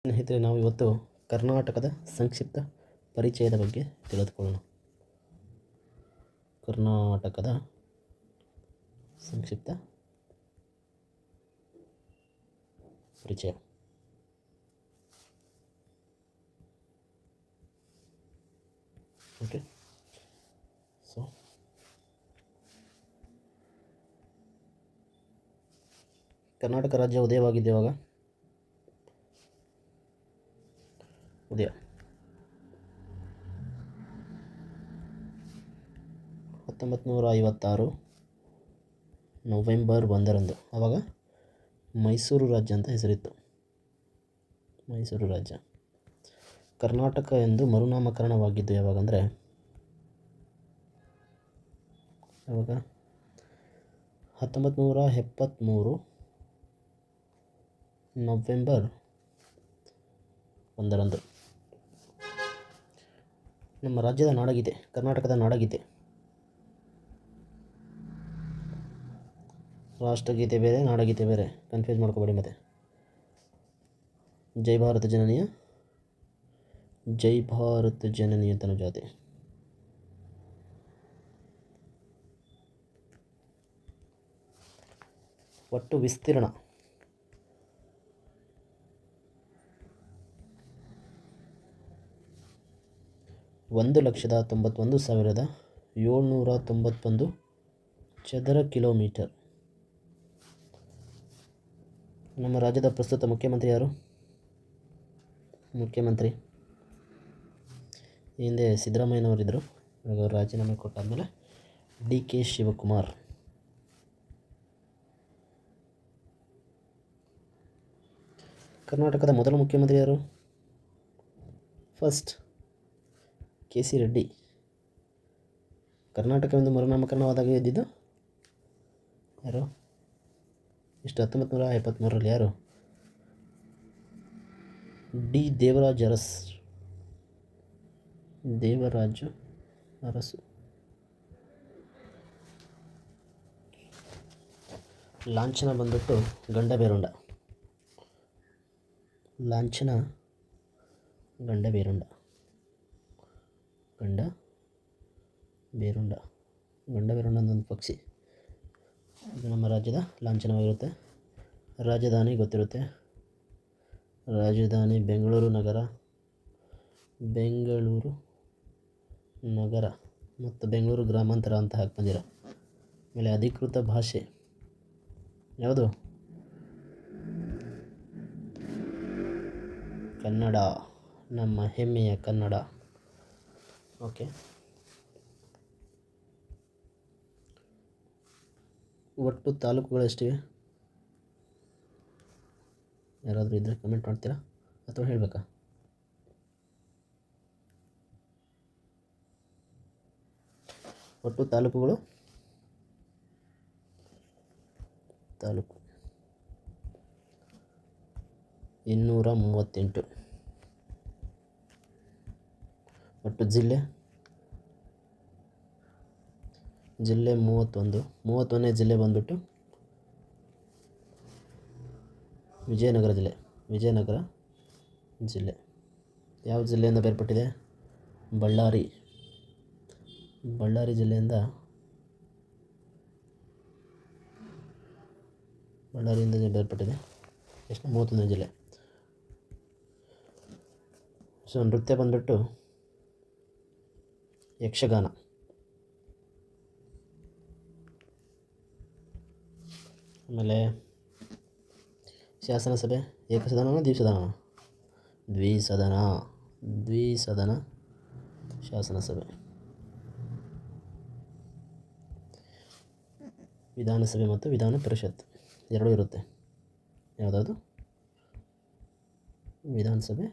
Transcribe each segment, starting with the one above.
ಸ್ನೇಹಿತರೆ, ನಾವು ಇವತ್ತು ಕರ್ನಾಟಕದ ಸಂಕ್ಷಿಪ್ತ ಪರಿಚಯದ ಬಗ್ಗೆ ತಿಳಿದುಕೊಳ್ಳೋಣ. ಕರ್ನಾಟಕದ ಸಂಕ್ಷಿಪ್ತ ಪರಿಚಯ. ಓಕೆ, ಸೊ ಕರ್ನಾಟಕ ರಾಜ್ಯ ಉದಯವಾಗಿದ್ದು ಯಾವಾಗ? ಉದಯ 1956 ನವೆಂಬರ್ 1ರಂದು. ಆವಾಗ ಮೈಸೂರು ರಾಜ್ಯ ಅಂತ ಹೆಸರಿತ್ತು. ಮೈಸೂರು ರಾಜ್ಯ. ಕರ್ನಾಟಕ ಎಂದು ಮರುನಾಮಕರಣವಾಗಿದ್ದು ಯಾವಾಗಂದರೆ ಯಾವಾಗ? 1973 ನವೆಂಬರ್ 1ರಂದು. ನಮ್ಮ ರಾಜ್ಯದ ನಾಡಗೀತೆ, ಕರ್ನಾಟಕದ ನಾಡಗೀತೆ. ರಾಷ್ಟ್ರಗೀತೆ ಬೇರೆ, ನಾಡಗೀತೆ ಬೇರೆ, ಕನ್ಫ್ಯೂಸ್ ಮಾಡ್ಕೋಬೇಡಿ. ಮತ್ತೆ ಜೈ ಭಾರತ ಜನನಿಯ, ಜೈ ಭಾರತ ಜನನಿಯ ತನುಜಾತೆ. ಒಟ್ಟು ವಿಸ್ತೀರ್ಣ 1,91,791 ಚದರ ಕಿಲೋಮೀಟರ್. ನಮ್ಮ ರಾಜ್ಯದ ಪ್ರಸ್ತುತ ಮುಖ್ಯಮಂತ್ರಿ ಯಾರು? ಮುಖ್ಯಮಂತ್ರಿ ಹಿಂದೆ ಸಿದ್ದರಾಮಯ್ಯನವರಿದ್ದರು. ಇವಾಗ ಅವರು ರಾಜೀನಾಮೆ ಕೊಟ್ಟಾದಮೇಲೆ DK ಶಿವಕುಮಾರ್. ಕರ್ನಾಟಕದ ಮೊದಲ ಮುಖ್ಯಮಂತ್ರಿ ಯಾರು? First KC Reddy. ಕರ್ನಾಟಕವೆಂದು ಮರುನಾಮಕರಣವಾದಾಗ ಇದ್ದಿದ್ದು ಯಾರು? ಇಷ್ಟು 1973ರಲ್ಲಿ. ಯಾರು? ದೇವರಾಜ ಅರಸು. ಲಾಂಛನ ಬಂದ್ಬಿಟ್ಟು ಗಂಡಬೇರುಂಡ. ಲಾಂಛನ ಗಂಡಬೇರುಂಡ. ಗಂಡಬೇರುಂಡ ಅನ್ನೊಂದು ಪಕ್ಷಿ. ಇದು ನಮ್ಮ ರಾಜ್ಯದ ಲಾಂಛನವಾಗಿರುತ್ತೆ. ರಾಜಧಾನಿ ಗೊತ್ತಿರುತ್ತೆ. ರಾಜಧಾನಿ ಬೆಂಗಳೂರು ನಗರ ಮತ್ತು ಬೆಂಗಳೂರು ಗ್ರಾಮಾಂತರ ಅಂತ ಹಾಕಿ ಬಂದಿರೋ. ಆಮೇಲೆ ಅಧಿಕೃತ ಭಾಷೆ ಯಾವುದು? ಕನ್ನಡ. ನಮ್ಮ ಹೆಮ್ಮೆಯ ಕನ್ನಡ. ಓಕೆ, ಒಟ್ಟು ತಾಲೂಕುಗಳು ಎಷ್ಟಿವೆ? ಯಾರಾದರೂ ಇದ್ದರೆ ಕಮೆಂಟ್ ಮಾಡ್ತೀರಾ ಅಥವಾ ಹೇಳಬೇಕಾ? ಒಟ್ಟು ತಾಲೂಕು 238. ಒಟ್ಟು ಜಿಲ್ಲೆ 31. 31ನೇ ಜಿಲ್ಲೆ ಬಂದ್ಬಿಟ್ಟು ವಿಜಯನಗರ ಜಿಲ್ಲೆ. ಯಾವ ಜಿಲ್ಲೆಯಿಂದ ಬೇರ್ಪಟ್ಟಿದೆ? ಬಳ್ಳಾರಿ ಜಿಲ್ಲೆಯಿಂದ ಬೇರ್ಪಟ್ಟಿದೆ. ಎಷ್ಟು? 31ನೇ ಜಿಲ್ಲೆ. ಸೊ ನೃತ್ಯ ಬಂದ್ಬಿಟ್ಟು ಯಕ್ಷಗಾನ. ಆಮೇಲೆ ಶಾಸನಸಭೆ ಏಕಸದನ ದ್ವಿಸದನ ಶಾಸನಸಭೆ. ವಿಧಾನಸಭೆ ಮತ್ತು ವಿಧಾನ ಪರಿಷತ್ ಎರಡೂ ಇರುತ್ತೆ. ಯಾವುದಾದ್ರು? ವಿಧಾನಸಭೆ,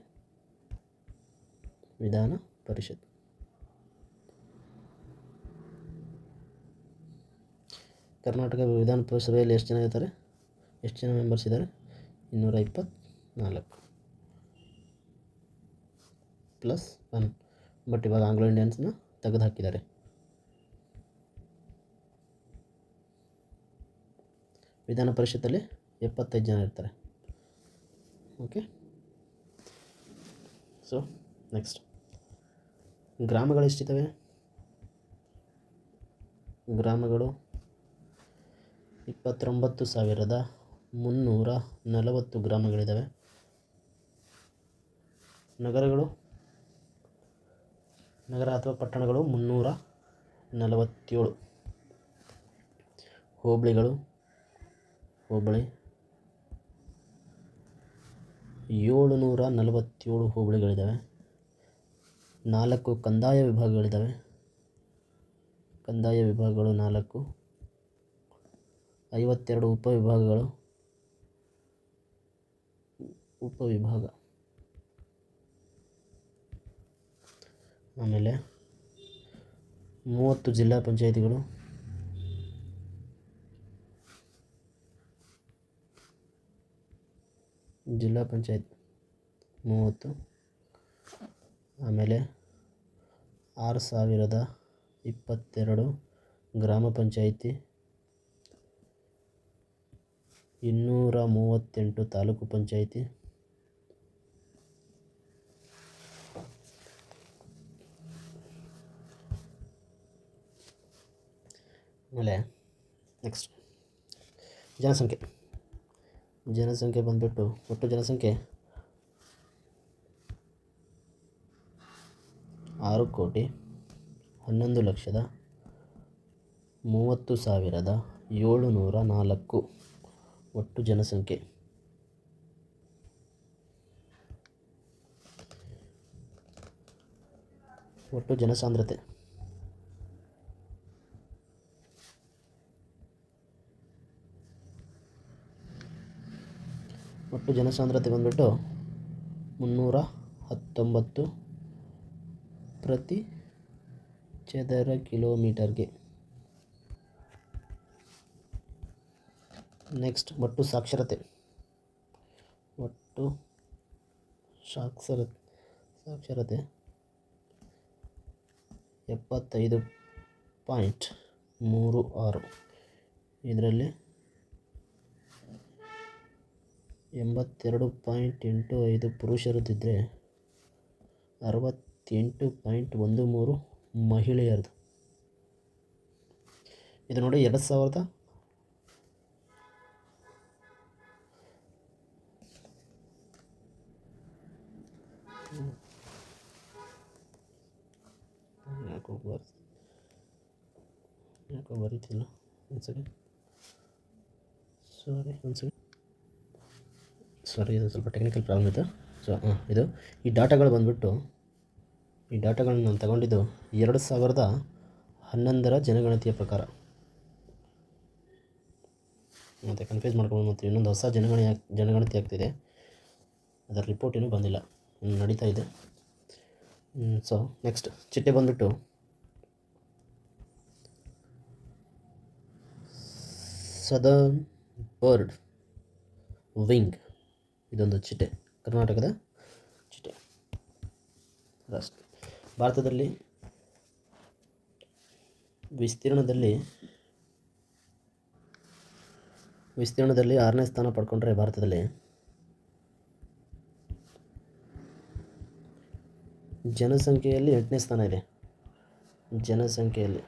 ವಿಧಾನ ಪರಿಷತ್. ಕರ್ನಾಟಕ ವಿಧಾನ ಪರಿಷತ್ಸಭೆಯಲ್ಲಿ ಎಷ್ಟು ಜನ ಮೆಂಬರ್ಸ್ ಇದ್ದಾರೆ? 224 +1. ಬಟ್ ಇವಾಗ ಆಂಗ್ಲೋ ಇಂಡಿಯನ್ಸ್ನ ತೆಗೆದು ಹಾಕಿದ್ದಾರೆ. ವಿಧಾನ ಪರಿಷತ್ತಲ್ಲಿ 75 ಜನ ಇರ್ತಾರೆ. ಓಕೆ. ಸೊ ನೆಕ್ಸ್ಟ್ ಗ್ರಾಮಗಳು ಎಷ್ಟಿದ್ದಾವೆ? ಗ್ರಾಮಗಳು 29,340 ಗ್ರಾಮಗಳಿದ್ದಾವೆ. ನಗರಗಳು ನಗರ ಅಥವಾ ಪಟ್ಟಣಗಳು 347. ಹೋಬಳಿ 747 ಹೋಬಳಿಗಳಿದ್ದಾವೆ. 4 ಕಂದಾಯ ವಿಭಾಗಗಳಿದ್ದಾವೆ. ಕಂದಾಯ ವಿಭಾಗಗಳು 4. 52 ಉಪವಿಭಾಗ. ಆಮೇಲೆ 30 ಜಿಲ್ಲಾ ಪಂಚಾಯಿತಿಗಳು. ಜಿಲ್ಲಾ ಪಂಚಾಯತ್ 30. ಆಮೇಲೆ 6,022 ಗ್ರಾಮ ಪಂಚಾಯಿತಿ, 238 ತಾಲೂಕು ಪಂಚಾಯಿತಿ, ಆಮೇಲೆ ನೆಕ್ಸ್ಟ್ ಜನಸಂಖ್ಯೆ ಬಂದ್ಬಿಟ್ಟು ಒಟ್ಟು ಜನಸಂಖ್ಯೆ 6,11,30,704 ಒಟ್ಟು ಜನಸಂಖ್ಯೆ. ಒಟ್ಟು ಜನಸಾಂದ್ರತೆ ಬಂದ್ಬಿಟ್ಟು 319 ಪ್ರತಿ ಚದರ ಕಿಲೋಮೀಟರ್ಗೆ. ನೆಕ್ಸ್ಟ್ ಒಟ್ಟು ಸಾಕ್ಷರತೆ 75.36. ಇದರಲ್ಲಿ 82.85 ಪುರುಷರದಿದ್ದರೆ 68.13 ಮಹಿಳೆಯರದು. ಇದು ನೋಡಿ 2000 ಯಾಕೋ ಬರೀತಿಲ್ಲ. ಒಂದ್ಸರಿ ಸಾರಿ ಇದು ಸ್ವಲ್ಪ ಟೆಕ್ನಿಕಲ್ ಪ್ರಾಬ್ಲಮ್ ಇತ್ತು. ಸೊ ಇದು ಈ ಡಾಟಾಗಳು ಬಂದ್ಬಿಟ್ಟು ಡಾಟಾಗಳನ್ನ ನಾನು ತಗೊಂಡಿದ್ದು 2011 ಜನಗಣತಿಯ ಪ್ರಕಾರ. ಮತ್ತು ಕನ್ಫ್ಯೂಸ್ ಮಾಡ್ಕೊಂಡು ಮತ್ತು ಇನ್ನೊಂದು ಹೊಸ ಜನಗಣತಿ ಆಗ್ತಿದೆ, ಅದರ ರಿಪೋರ್ಟ್ ಏನೂ ಬಂದಿಲ್ಲ, ನಡೀತಾ ಇದೆ. ಸೊ ನೆಕ್ಸ್ಟ್ ಚಿಟ್ಟೆ ಬಂದ್ಬಿಟ್ಟು ಸದರ್ನ್ ಬರ್ಡ್ ವಿಂಗ್. ಇದೊಂದು ಚಿಟ್ಟೆ, ಕರ್ನಾಟಕದ ಚಿಟ್ಟೆ. ಭಾರತದಲ್ಲಿ ವಿಸ್ತೀರ್ಣದಲ್ಲಿ 6ನೇ ಸ್ಥಾನ ಪಡ್ಕೊಂಡ್ರೆ ಭಾರತದಲ್ಲಿ ಜನಸಂಖ್ಯೆಯಲ್ಲಿ 8ನೇ ಸ್ಥಾನ ಇದೆ. ಜನಸಂಖ್ಯೆಯಲ್ಲಿ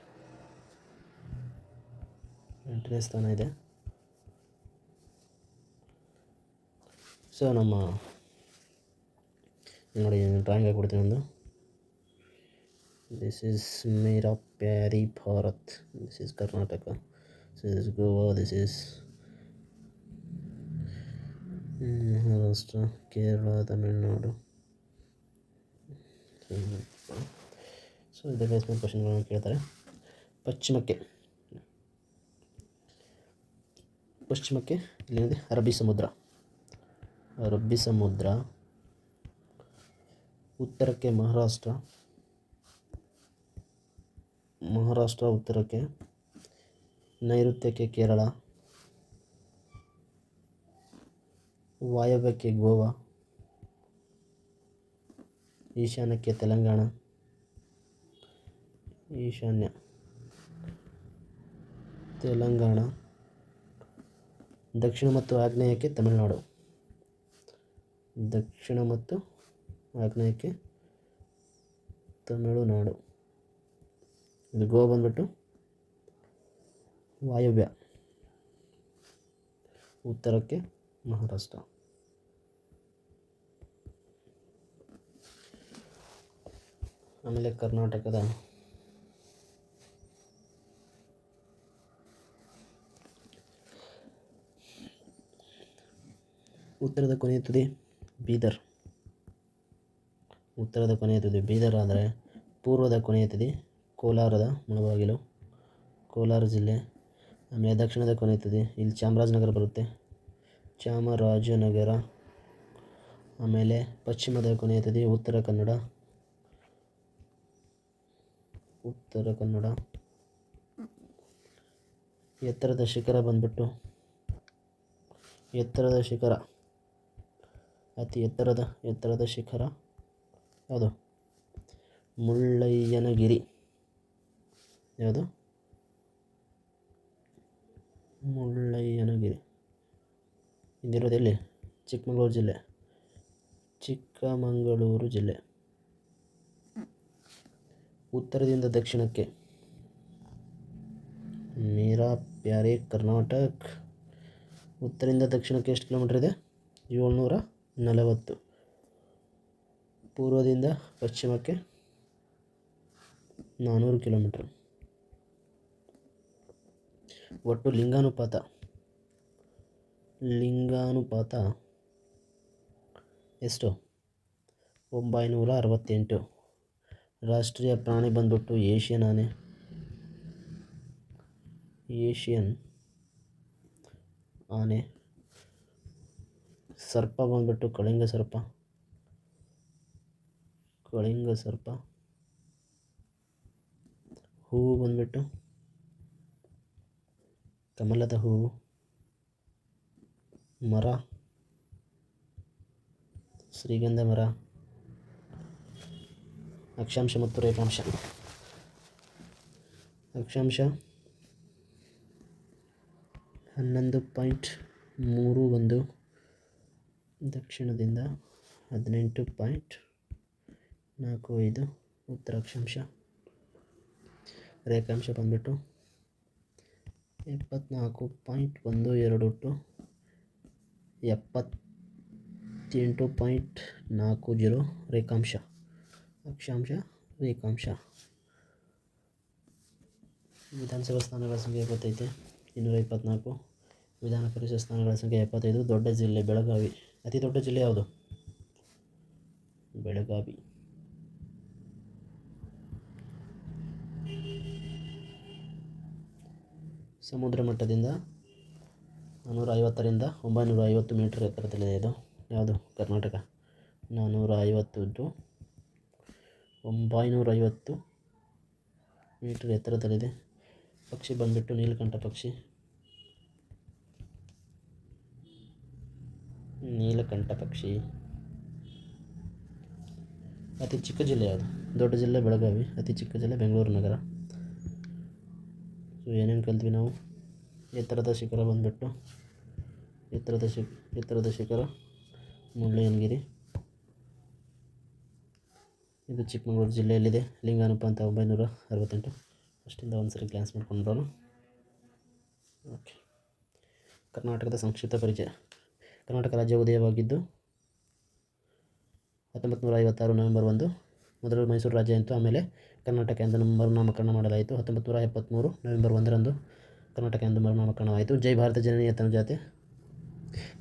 8ನೇ ಸ್ಥಾನ ಇದೆ. ಸೊ ನಮ್ಮ ನೋಡಿ ಡ್ರಾಯಿಂಗ್ ಹಾಕ್ಬಿಡ್ತೀನಿ ಒಂದು. ದಿಸ್ ಈಸ್ ಮೇರಾ ಪ್ಯಾರಿ Bharat, this is Karnataka, this is Goa, this is Maharashtra, Kerala, Tamil Nadu. So ಇದೇ ಬೇಸ್ಮೆಂಟ್ ಕ್ವಶನ್ಗಳನ್ನು ಕೇಳ್ತಾರೆ. ಪಶ್ಚಿಮಕ್ಕೆ ಇಲ್ಲಿದೆ ಅರಬ್ಬಿ ಸಮುದ್ರ. ಉತ್ತರಕ್ಕೆ ಮಹಾರಾಷ್ಟ್ರ ಉತ್ತರಕ್ಕೆ, ನೈಋತ್ಯಕ್ಕೆ ಕೇರಳ, ವಾಯವ್ಯಕ್ಕೆ ಗೋವಾ, ಈಶಾನ್ಯಕ್ಕೆ ತೆಲಂಗಾಣ, ದಕ್ಷಿಣ ಮತ್ತು ಆಗ್ನೇಯಕ್ಕೆ ತಮಿಳುನಾಡು. ಆಗ್ನೇಯಕ್ಕೆ ತಮಿಳುನಾಡು. ಇದು ಗೋವಾ ಬಂದ್ಬಿಟ್ಟು ವಾಯವ್ಯ. ಉತ್ತರಕ್ಕೆ ಮಹಾರಾಷ್ಟ್ರ. ಆಮೇಲೆ ಕರ್ನಾಟಕದ ಉತ್ತರದ ಕೊನೆಯ ತುದಿ ಬೀದರ್. ಉತ್ತರದ ಕೊನೆಯ ತುದಿ ಬೀದರ್ ಆದರೆ ಪೂರ್ವದ ಕೊನೆಯ ತುದಿ ಕೋಲಾರದ ಮುಳಬಾಗಿಲು, ಕೋಲಾರ ಜಿಲ್ಲೆ. ಆಮೇಲೆ ದಕ್ಷಿಣದ ಕೊನೆಯ ತುದಿ ಇಲ್ಲಿ ಚಾಮರಾಜನಗರ ಬರುತ್ತೆ, ಚಾಮರಾಜನಗರ. ಆಮೇಲೆ ಪಶ್ಚಿಮದ ಕೊನೆಯ ತುದಿ ಉತ್ತರ ಕನ್ನಡ, ಉತ್ತರ ಕನ್ನಡ. ಎತ್ತರದ ಶಿಖರ ಬಂದ್ಬಿಟ್ಟು ಅತಿ ಎತ್ತರದ ಶಿಖರ ಯಾವುದು? ಮುಳ್ಳಯ್ಯನಗಿರಿ. ಯಾವುದು? ಮುಳ್ಳಯ್ಯನಗಿರಿ. ಇದಿರೋದು ಎಲ್ಲಿ? ಚಿಕ್ಕಮಗಳೂರು ಜಿಲ್ಲೆ. ಉತ್ತರದಿಂದ ದಕ್ಷಿಣಕ್ಕೆ ಮೇರಾ ಪ್ಯಾರೆ ಕರ್ನಾಟಕ. ಉತ್ತರದಿಂದ ದಕ್ಷಿಣಕ್ಕೆ ಎಷ್ಟು ಕಿಲೋಮೀಟರ್ ಇದೆ? 740. ಪೂರ್ವದಿಂದ ಪಶ್ಚಿಮಕ್ಕೆ 400 ಕಿಲೋಮೀಟರ್. ಒಟ್ಟು ಲಿಂಗಾನುಪಾತ ಎಷ್ಟು? 968. ರಾಷ್ಟ್ರೀಯ ಪ್ರಾಣಿ ಬಂದ್ಬಿಟ್ಟು ಏಷ್ಯನ್ ಆನೆ. ಸರ್ಪ ಬಂದ್ಬಿಟ್ಟು ಕಳಿಂಗ ಸರ್ಪ. ಹೂವು ಬಂದ್ಬಿಟ್ಟು ಕಮಲದ ಹೂವು. ಮರ ಶ್ರೀಗಂಧ ಮರ. ಅಕ್ಷಾಂಶ ಮತ್ತು ರೇಖಾಂಶ. ಅಕ್ಷಾಂಶ 11.31. ದಕ್ಷಿಣದಿಂದ 18.45 ಉತ್ತರ ಅಕ್ಷಾಂಶ. ರೇಖಾಂಶ ಬಂದ್ಬಿಟ್ಟು 74.12 ಟು 78.40 ರೇಖಾಂಶ. ಅಕ್ಷಾಂಶ, ರೇಖಾಂಶ. ವಿಧಾನಸಭಾ ಸ್ಥಾನಗಳ ಸಂಖ್ಯೆ 75, 224. ವಿಧಾನ ಪರಿಷತ್ ಸ್ಥಾನಗಳ ಸಂಖ್ಯೆ 75. ದೊಡ್ಡ ಜಿಲ್ಲೆ ಬೆಳಗಾವಿ. ಅತಿ ದೊಡ್ಡ ಜಿಲ್ಲೆ ಯಾವುದು? ಬೆಳಗಾವಿ. ಸಮುದ್ರ ಮಟ್ಟದಿಂದ 450ರಿಂದ 950 ಮೀಟರ್ ಎತ್ತರದಲ್ಲಿದೆ. ಇದು ಯಾವುದು? ಕರ್ನಾಟಕ. 450 ಟು 950 ಮೀಟರ್ ಎತ್ತರದಲ್ಲಿದೆ. ಪಕ್ಷಿ ಬಂದ್ಬಿಟ್ಟು ನೀಲಕಂಠ ಪಕ್ಷಿ. ಅತಿ ಚಿಕ್ಕ ಜಿಲ್ಲೆ ಯಾವುದು? ದೊಡ್ಡ ಜಿಲ್ಲೆ ಬೆಳಗಾವಿ, ಅತಿ ಚಿಕ್ಕ ಜಿಲ್ಲೆ ಬೆಂಗಳೂರು ನಗರ. ಸೊ ಏನೇನು ಕಲ್ತ್ವಿ ನಾವು? ಎತ್ತರದ ಶಿಖರ ಬಂದ್ಬಿಟ್ಟು ಎತ್ತರದ ಶಿಖರ ಮುಳ್ಳಯ್ಯನಗಿರಿ. ಇದು ಚಿಕ್ಕಮಗಳೂರು ಜಿಲ್ಲೆಯಲ್ಲಿದೆ. ಲಿಂಗಾನುಪಾತ 968. ಅಷ್ಟಿಂದ ಒಂದ್ಸರಿ ಗ್ಲಾನ್ಸ್ ಮಾಡ್ಕೊಂಡು ಬರೋಣ. ಓಕೆ. ಕರ್ನಾಟಕದ ಸಂಕ್ಷಿಪ್ತ ಪರಿಚಯ. ಕರ್ನಾಟಕ ರಾಜ್ಯ ಉದಯವಾಗಿದ್ದು 1956 ನವೆಂಬರ್ 1. ಮೊದಲು ಮೈಸೂರು ರಾಜ್ಯ ಇತ್ತು, ಆಮೇಲೆ ಕರ್ನಾಟಕ ಎಂದು ಮರುನಾಮಕರಣ ಮಾಡಲಾಯಿತು. 1973 ನವೆಂಬರ್ 1ರಂದು ಕರ್ನಾಟಕ ಎಂದು ಮರುನಾಮಕರಣವಾಯಿತು. ಜೈ ಭಾರತ ಜನನಿ ಜಾತೆ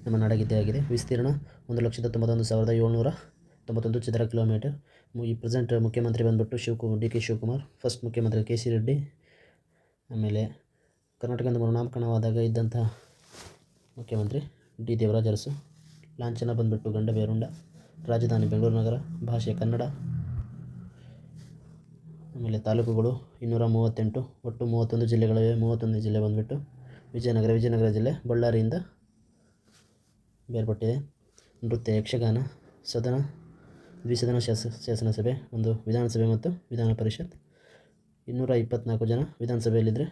ನಮ್ಮ ನಾಡಗೀತೆಯಾಗಿದೆ. ವಿಸ್ತೀರ್ಣ 191,791 ಚದರ ಕಿಲೋಮೀಟರ್. ಈ ಪ್ರೆಸೆಂಟ್ ಮುಖ್ಯಮಂತ್ರಿ ಬಂದ್ಬಿಟ್ಟು ಡಿ ಕೆ ಶಿವಕುಮಾರ್. ಫಸ್ಟ್ ಮುಖ್ಯಮಂತ್ರಿ ಕೆ ಸಿ ರೆಡ್ಡಿ. ಆಮೇಲೆ ಕರ್ನಾಟಕ ಎಂದು ಮರುನಾಮಕರಣವಾದಾಗ ಇದ್ದಂಥ ಮುಖ್ಯಮಂತ್ರಿ ಡಿ ದೇವರಾಜ ಅರಸು. ಲಾಂಛನ ಬಂದ್ಬಿಟ್ಟು ಗಂಡ ಬೇರುಂಡ. ರಾಜಧಾನಿ ಬೆಂಗಳೂರು ನಗರ. ಭಾಷೆ ಕನ್ನಡ. ಆಮೇಲೆ ತಾಲೂಕುಗಳು 238. ಒಟ್ಟು 31 ಜಿಲ್ಲೆಗಳಿವೆ. 31 ಜಿಲ್ಲೆ ಬಂದ್ಬಿಟ್ಟು ವಿಜಯನಗರ ಜಿಲ್ಲೆ ಬಳ್ಳಾರಿಯಿಂದ ಬೇರ್ಪಟ್ಟಿದೆ. ನೃತ್ಯ ಯಕ್ಷಗಾನ. ಸದನ ದ್ವಿಸದನ ಶಾಸನಸಭೆ, ಒಂದು ವಿಧಾನಸಭೆ ಮತ್ತು ವಿಧಾನ ಪರಿಷತ್. 224 ಜನ ವಿಧಾನಸಭೆಯಲ್ಲಿದ್ದರೆ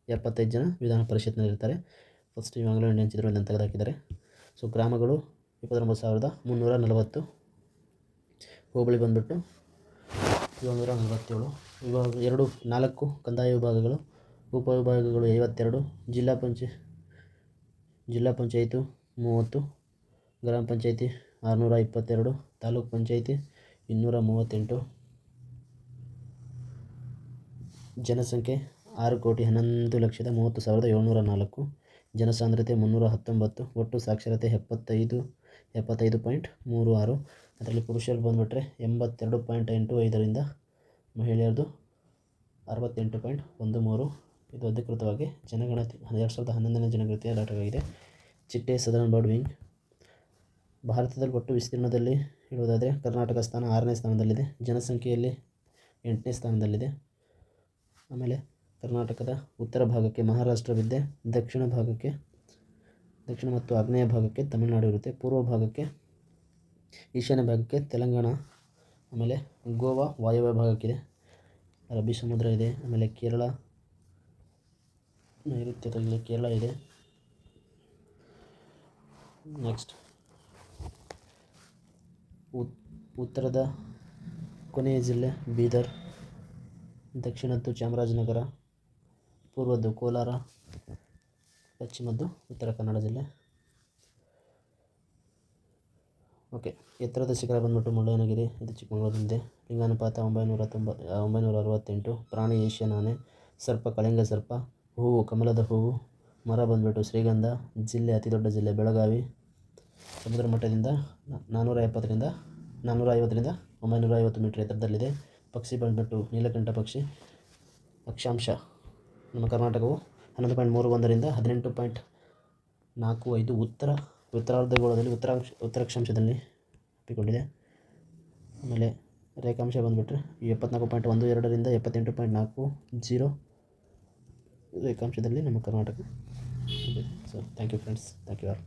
75 ಜನ ವಿಧಾನ ಪರಿಷತ್ನಲ್ಲಿರ್ತಾರೆ. ಫಸ್ಟ್ ಆಂಗ್ಲೋ ಇಂಡಿಯನ್ ಚಿತ್ರದಲ್ಲಿ ತೆಗೆದುಹಾಕಿದ್ದಾರೆ. ಸೊ ಗ್ರಾಮಗಳು 29,340. ಹೋಬಳಿ ಬಂದುಬಿಟ್ಟು 747. ವಿಭಾಗ 4 ಕಂದಾಯ ವಿಭಾಗಗಳು, ಉಪವಿಭಾಗಗಳು 52, ಜಿಲ್ಲಾ ಪಂಚಾಯಿತಿ 30, ಗ್ರಾಮ ಪಂಚಾಯಿತಿ 622, ತಾಲೂಕು ಪಂಚಾಯಿತಿ 238. ಜನಸಂಖ್ಯೆ 6,11,30,704. ಜನಸಾಂದ್ರತೆ 319. ಒಟ್ಟು ಸಾಕ್ಷರತೆ 75.36. ಅದರಲ್ಲಿ ಪುರುಷರು ಬಂದುಬಿಟ್ರೆ 82.85ರಿಂದ ಮಹಿಳೆಯರದು 68.13. ಇದು ಅಧಿಕೃತವಾಗಿ ಜನಗಣತಿ 2011ನೇ ಜನಗಣತಿಯ ಡಾಟಾವಾಗಿದೆ. ಚಿಟ್ಟೆ ಸದರ್ನ್ ಬರ್ಡ್ ವಿಂಗ್. ಭಾರತದಲ್ಲಿ ಒಟ್ಟು ವಿಸ್ತೀರ್ಣದಲ್ಲಿ ಹೇಳುವುದಾದರೆ ಕರ್ನಾಟಕ ಸ್ಥಾನ 6ನೇ ಸ್ಥಾನದಲ್ಲಿದೆ. ಜನಸಂಖ್ಯೆಯಲ್ಲಿ 8ನೇ ಸ್ಥಾನದಲ್ಲಿದೆ. ಆಮೇಲೆ ಕರ್ನಾಟಕದ ಉತ್ತರ ಭಾಗಕ್ಕೆ ಮಹಾರಾಷ್ಟ್ರವಿದ್ದೆ, ದಕ್ಷಿಣ ಮತ್ತು ಆಗ್ನೇಯ ಭಾಗಕ್ಕೆ ತಮಿಳುನಾಡು ಇರುತ್ತೆ, ಪೂರ್ವ ಭಾಗಕ್ಕೆ ಈಶಾನ್ಯ ಭಾಗಕ್ಕೆ ತೆಲಂಗಾಣ, ಆಮೇಲೆ ಗೋವಾ ವಾಯವ್ಯ ಭಾಗಕ್ಕಿದೆ, ಅರಬ್ಬಿ ಸಮುದ್ರ ಇದೆ, ಆಮೇಲೆ ಕೇರಳ ನೈಋತ್ಯದಲ್ಲಿ ಕೇರಳ ಇದೆ. ನೆಕ್ಸ್ಟ್ ಉತ್ತರದ ಕೊನೆಯ ಜಿಲ್ಲೆ ಬೀದರ್, ದಕ್ಷಿಣದ್ದು ಚಾಮರಾಜನಗರ, ಪೂರ್ವದ್ದು ಕೋಲಾರ, ಪಶ್ಚಿಮದ್ದು ಉತ್ತರ ಕನ್ನಡ ಜಿಲ್ಲೆ. ಓಕೆ. ಎತ್ತರದ ಶಿಖರ ಬಂದ್ಬಿಟ್ಟು ಮುಳ್ಳಯ್ಯನಗಿರಿ, ಇದು ಚಿಕ್ಕಮಗಳೂರಿನಲ್ಲಿದೆ. ಲಿಂಗಾನುಪಾತ 968. ಪ್ರಾಣಿ ಏಷ್ಯನ್ ಆನೆ. ಸರ್ಪ ಕಳಿಂಗ ಸರ್ಪ. ಹೂವು ಕಮಲದ ಹೂವು. ಮರ ಬಂದ್ಬಿಟ್ಟು ಶ್ರೀಗಂಧ. ಜಿಲ್ಲೆ ಅತಿ ದೊಡ್ಡ ಜಿಲ್ಲೆ ಬೆಳಗಾವಿ. ಸಮುದ್ರ ಮಟ್ಟದಿಂದ 450ರಿಂದ 950 ಮೀಟರ್ ಎತ್ತರದಲ್ಲಿದೆ. ಪಕ್ಷಿ ಬಂದ್ಬಿಟ್ಟು ನೀಲಕಂಠ ಪಕ್ಷಿ. ಅಕ್ಷಾಂಶ ನಮ್ಮ ಕರ್ನಾಟಕವು 11.31ರಿಂದ 18.45 ಉತ್ತರಾರ್ಧಗೋಳದಲ್ಲಿ ಉತ್ತರಾಕ್ಷಾಂಶದಲ್ಲಿ ಹಮ್ಮಿಕೊಂಡಿದೆ. ಆಮೇಲೆ ರೇಖಾಂಶ ಬಂದುಬಿಟ್ರೆ 74.12ರಿಂದ 78.40 ರೇಖಾಂಶದಲ್ಲಿ ನಮ್ಮ ಕರ್ನಾಟಕ ಇದೆ. So thank you friends, thank you all.